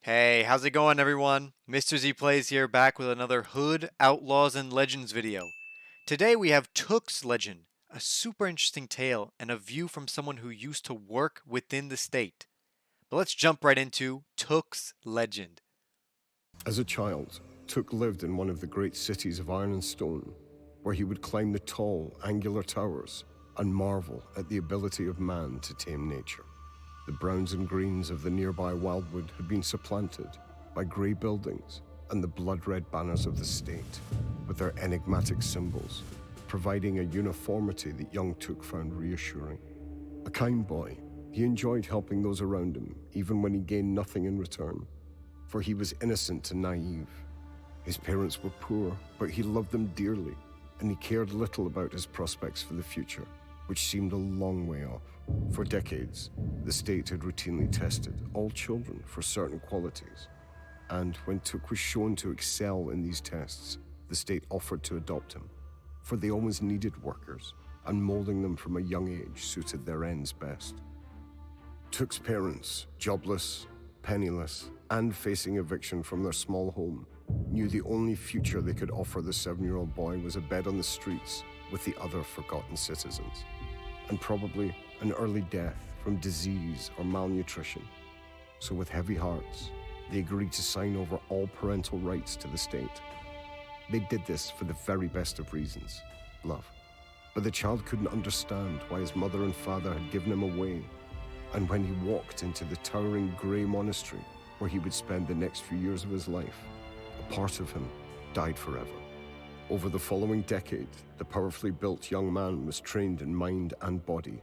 Hey, how's it going everyone? MrZplays here back with another Hood, Outlaws, and Legends video. Today we have Tooke's Legend, a super interesting tale and a view from someone who used to work within the state. But let's jump right into Tooke's Legend. As a child, Tooke lived in one of the great cities of iron and stone, where he would climb the tall, angular towers and marvel at the ability of man to tame nature. The browns and greens of the nearby wildwood had been supplanted by grey buildings and the blood-red banners of the state, with their enigmatic symbols, providing a uniformity that young Tooke found reassuring. A kind boy, he enjoyed helping those around him, even when he gained nothing in return, for he was innocent and naive. His parents were poor, but he loved them dearly, and he cared little about his prospects for the future, which seemed a long way off. For decades, the state had routinely tested all children for certain qualities, and when Tooke was shown to excel in these tests, the state offered to adopt him, for they always needed workers, and molding them from a young age suited their ends best. Tooke's parents, jobless, penniless, and facing eviction from their small home, knew the only future they could offer the 7-year-old boy was a bed on the streets with the other forgotten citizens, and probably an early death from disease or malnutrition. So with heavy hearts, they agreed to sign over all parental rights to the state. They did this for the very best of reasons, love. But the child couldn't understand why his mother and father had given him away, and when he walked into the towering grey monastery where he would spend the next few years of his life, a part of him died forever. Over the following decade, the powerfully built young man was trained in mind and body,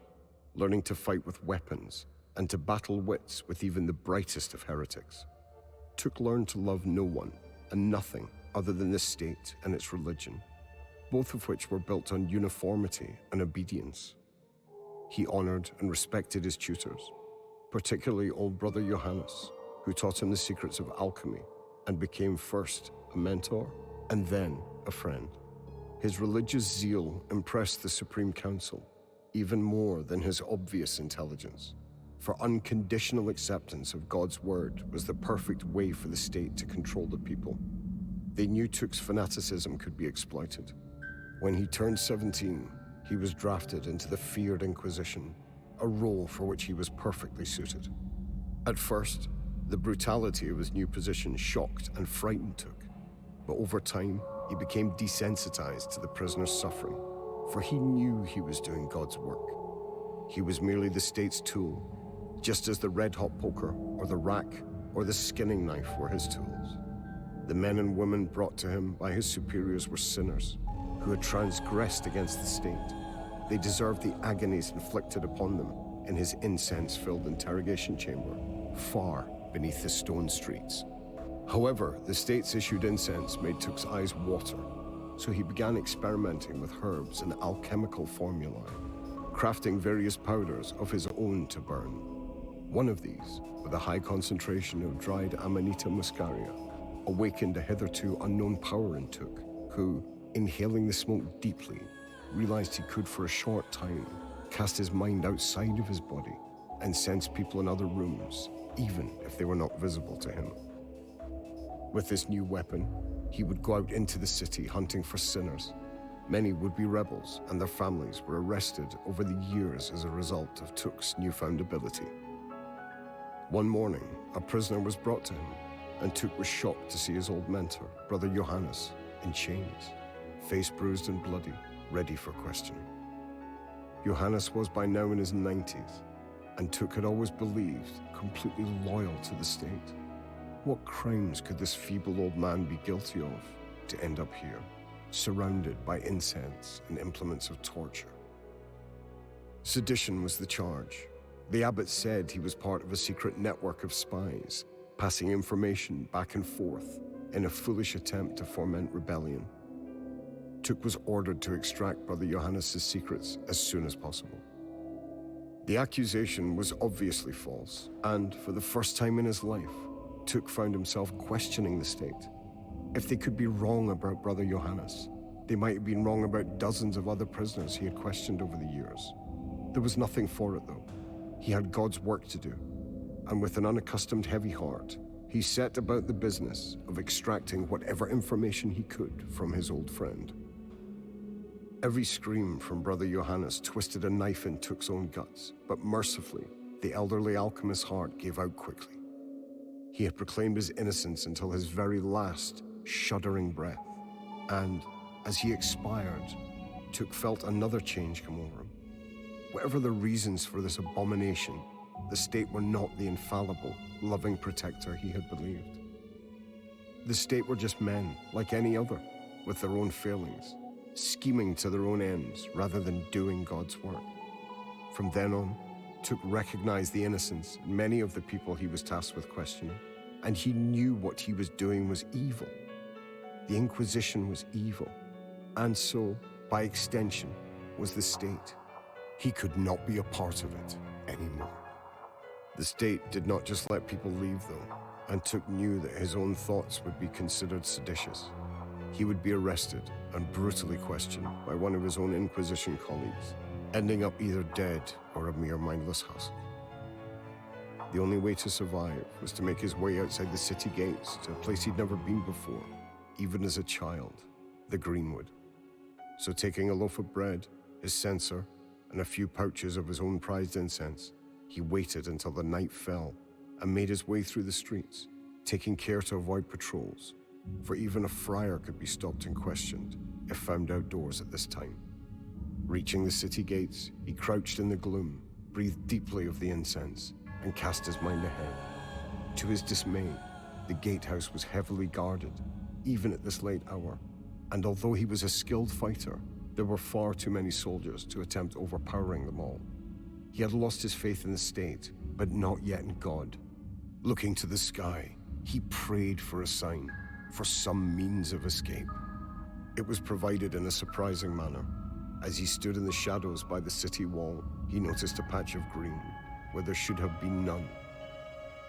learning to fight with weapons and to battle wits with even the brightest of heretics. Tooke learned to love no one and nothing other than the state and its religion, both of which were built on uniformity and obedience. He honored and respected his tutors, particularly old brother Johannes, who taught him the secrets of alchemy and became first a mentor and then a friend. His religious zeal impressed the Supreme Council, even more than his obvious intelligence, for unconditional acceptance of God's word was the perfect way for the state to control the people. They knew Tooke's fanaticism could be exploited. When he turned 17, he was drafted into the feared Inquisition, a role for which he was perfectly suited. At first, the brutality of his new position shocked and frightened Tooke, but over time, he became desensitized to the prisoner's suffering, for he knew he was doing God's work. He was merely the state's tool, just as the red-hot poker, or the rack, or the skinning knife were his tools. The men and women brought to him by his superiors were sinners, who had transgressed against the state. They deserved the agonies inflicted upon them in his incense-filled interrogation chamber, far beneath the stone streets. However, the state's issued incense made Tooke's eyes water, so he began experimenting with herbs and alchemical formulae, crafting various powders of his own to burn. One of these, with a high concentration of dried Amanita muscaria, awakened a hitherto unknown power in Tooke, who, inhaling the smoke deeply, realized he could for a short time cast his mind outside of his body and sense people in other rooms, even if they were not visible to him. With this new weapon, he would go out into the city hunting for sinners. Many would-be rebels and their families were arrested over the years as a result of Tooke's newfound ability. One morning, a prisoner was brought to him, and Tooke was shocked to see his old mentor, Brother Johannes, in chains, face bruised and bloody, ready for questioning. Johannes was by now in his 90s, and Tooke had always believed completely loyal to the state. What crimes could this feeble old man be guilty of to end up here, surrounded by incense and implements of torture? Sedition was the charge. The abbot said he was part of a secret network of spies, passing information back and forth in a foolish attempt to foment rebellion. Tooke was ordered to extract Brother Johannes' secrets as soon as possible. The accusation was obviously false, and for the first time in his life, Tooke found himself questioning the state. If they could be wrong about Brother Johannes, they might have been wrong about dozens of other prisoners he had questioned over the years. There was nothing for it, though. He had God's work to do, and with an unaccustomed heavy heart, he set about the business of extracting whatever information he could from his old friend. Every scream from Brother Johannes twisted a knife in Tooke's own guts, but mercifully, the elderly alchemist's heart gave out quickly. He had proclaimed his innocence until his very last, shuddering breath, and as he expired, Tooke felt another change come over him. Whatever the reasons for this abomination, the state were not the infallible, loving protector he had believed. The state were just men, like any other, with their own failings, scheming to their own ends rather than doing God's work. From then on, Tooke recognized the innocence in many of the people he was tasked with questioning, and he knew what he was doing was evil. The Inquisition was evil, and so, by extension, was the state. He could not be a part of it anymore. The state did not just let people leave, though, and Tooke knew that his own thoughts would be considered seditious. He would be arrested and brutally questioned by one of his own Inquisition colleagues, ending up either dead or a mere mindless husk. The only way to survive was to make his way outside the city gates to a place he'd never been before, even as a child, the Greenwood. So taking a loaf of bread, his censer, and a few pouches of his own prized incense, he waited until the night fell and made his way through the streets, taking care to avoid patrols, for even a friar could be stopped and questioned if found outdoors at this time. Reaching the city gates, he crouched in the gloom, breathed deeply of the incense, and cast his mind ahead. To his dismay, the gatehouse was heavily guarded, even at this late hour, and although he was a skilled fighter, there were far too many soldiers to attempt overpowering them all. He had lost his faith in the state, but not yet in God. Looking to the sky, he prayed for a sign, for some means of escape. It was provided in a surprising manner. As he stood in the shadows by the city wall, he noticed a patch of green where there should have been none.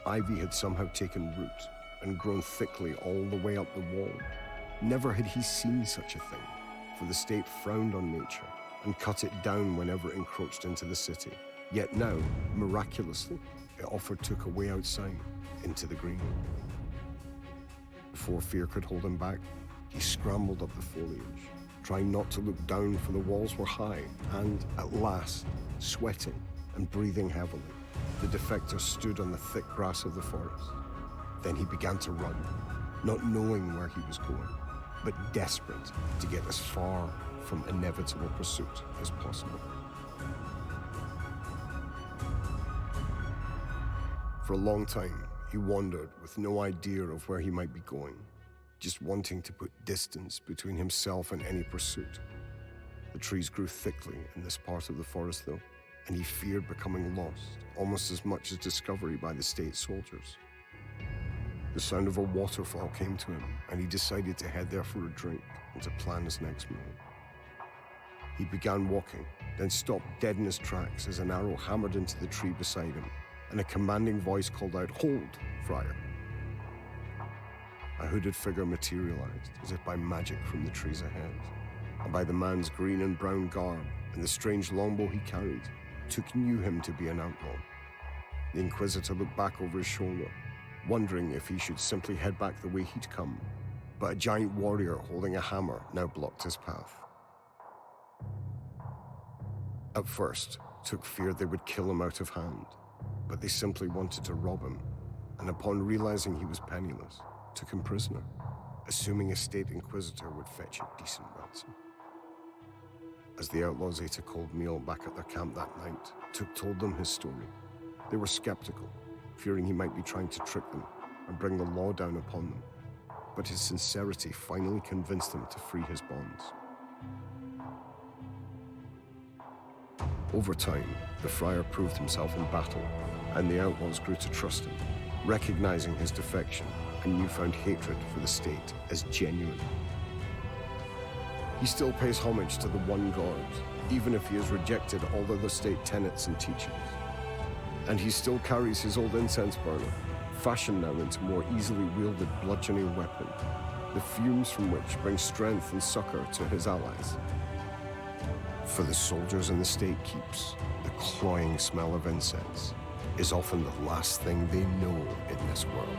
Ivy had somehow taken root and grown thickly all the way up the wall. Never had he seen such a thing, for the state frowned on nature and cut it down whenever it encroached into the city. Yet now, miraculously, it offered Tooke a way outside, into the green. Before fear could hold him back, he scrambled up the foliage, trying not to look down, for the walls were high, and at last, sweating and breathing heavily, the defector stood on the thick grass of the forest. Then he began to run, not knowing where he was going, but desperate to get as far from inevitable pursuit as possible. For a long time, he wandered with no idea of where he might be going, just wanting to put distance between himself and any pursuit. The trees grew thickly in this part of the forest, though, and he feared becoming lost almost as much as discovery by the state soldiers. The sound of a waterfall came to him, and he decided to head there for a drink and to plan his next move. He began walking, then stopped dead in his tracks as an arrow hammered into the tree beside him, and a commanding voice called out, "Hold, friar." A hooded figure materialized, as if by magic from the trees ahead, and by the man's green and brown garb and the strange longbow he carried, Tooke knew him to be an outlaw. The Inquisitor looked back over his shoulder, wondering if he should simply head back the way he'd come, but a giant warrior holding a hammer now blocked his path. At first, Tooke feared they would kill him out of hand, but they simply wanted to rob him, and upon realizing he was penniless, took him prisoner, assuming a state inquisitor would fetch a decent ransom. As the outlaws ate a cold meal back at their camp that night, Tooke told them his story. They were skeptical, fearing he might be trying to trick them and bring the law down upon them, but his sincerity finally convinced them to free his bonds. Over time, the friar proved himself in battle, and the outlaws grew to trust him, recognizing his defection and newfound hatred for the state as genuine. He still pays homage to the one God, even if he has rejected all other state tenets and teachings. And he still carries his old incense burner, fashioned now into more easily wielded bludgeoning weapon, the fumes from which bring strength and succor to his allies. For the soldiers in the state keeps, the cloying smell of incense is often the last thing they know in this world.